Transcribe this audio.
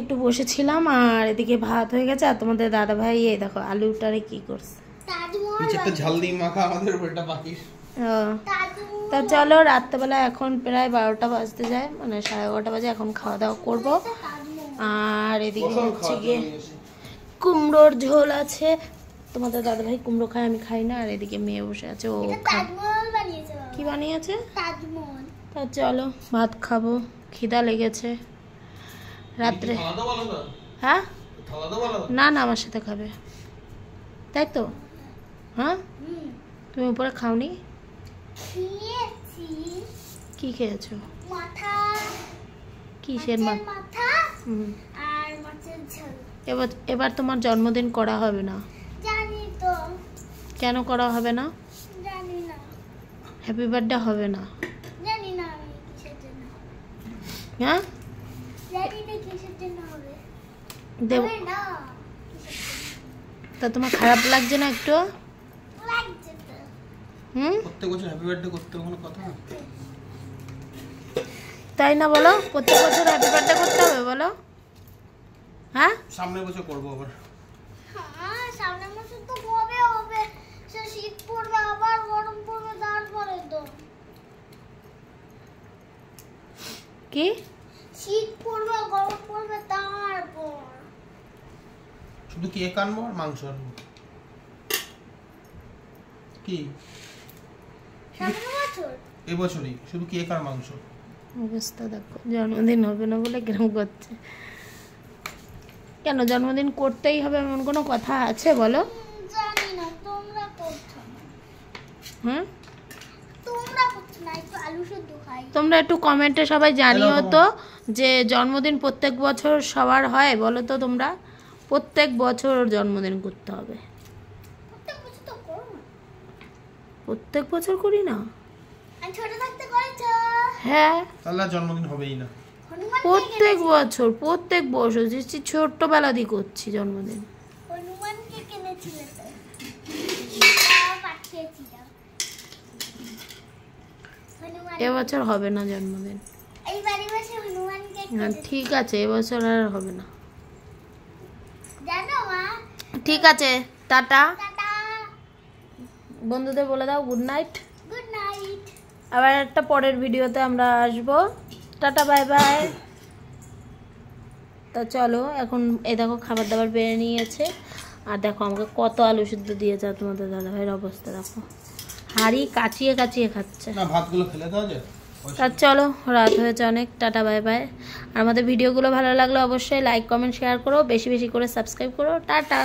একটু বসেছিলাম আর এদিকে ভাত হয়ে গেছে। আর তোমাদের দাদা ভাই এই দেখো আলুটারে কি করছে, ঝাল দিয়ে মাখা আমাদের ওটা বাকি। তা চলো রাত্রেবেলা এখন প্রায় 12টা বাজতে যায়, মানে 11:30 বাজে। এখন খাওয়া দাওয়া করবো। আর এদিকে হচ্ছে গিয়ে কুমড়োর ঝোল আছে। তোমাদের দাদা ভাই কুমড়ো খায়, আমি খাই না। আর এদিকে মেয়ে বসে আছে, ও কি বানিয়েছে। তা চলো ভাত খাবো, খিদা লেগেছে রাত্রে। হ্যাঁ না না, আমার সাথে খাবে, তাই তো? হ্যাঁ তুমি উপরে খাওনি? কি খেয়েছো? কিসের মাথা? এবার তোমার জন্মদিন করা হবে না। কেন করা হবে না? হ্যাপি বার্থডে হবে না? হ্যাঁ তা তোমার খারাপ লাগছে না একটু? প্রত্যেক বছর হ্যাপি বার্থডে করতে কোনো কথা না, তাই না? বলো প্রত্যেক বছর হ্যাপি বার্থডে করতে হবে বলো? হ্যাঁ সামনের বছর করবো আবার। হ্যাঁ সামনের বছর তো কবে হবে? সে শীত পড়বে আবার গরম পড়বে, তারপরে তো কি শীত পড়বে গরম পড়বে তারপর শুধু কেক আনবো আর মাংস আনবো। কি সামনের বছর? এবছরই শুধু কেক আর মাংস। অবস্থা দেখো, জন্মদিন হবে না বলে কিরকম করছে। কেন জন্মদিন করতেই হবে এমন কোনো কথা আছে বলো? জানি না, তোমরা করছো না। হ্যাঁ তোমরা করছো না, একটু আলু সেদ্ধ খাই। তোমরা একটু কমেন্টে সবাই জানিও তো যে জন্মদিন প্রত্যেক বছর সবার হয় বলো তো তোমরা? প্রত্যেক বছর জন্মদিন করতে হবে। প্রত্যেক বছর তো করো না। প্রত্যেক বছর করি না? আমি ছোট থাকতে করেছো। হ্যাঁ তাহলে জন্মদিন হবেই না। প্রত্যেক বছর যে ছোট্টবেলা দিয়ে করছি জন্মদিন। হনুমানকে কিনেছিলে তো? পাঠিয়েছিলাম। এবছর হবে না জন্মদিন। এই বাড়ি বসে হনুমানকে ঠিক আছে, এবছর আর হবে না। জানো মা? ঠিক আছে, টাটা। টাটা। বন্ধুদের বলে দাও গুড নাইট। Good night. আবার একটা পরের ভিডিওতে আমরা আসবো। Tata bye bye. তা চলো এখন এই দেখো খাবার দাবার বেড়ে নিয়েছে। আর দেখো আমাকে কত আলু সিদ্ধ দিয়েছে। তোমাদের দাদা ভাইয়ের অবস্থা দেখো, হাঁড়ি কাচিয়ে কাচিয়ে খাচ্ছে। না ভাতগুলো ফেলে দাও যে। তা চলো রাত হয়েছে অনেক, টাটা বাই বাই। আর আমাদের ভিডিওগুলো ভালো লাগলে অবশ্যই লাইক কমেন্ট শেয়ার করো, বেশি বেশি করে সাবস্ক্রাইব করো। টাটা।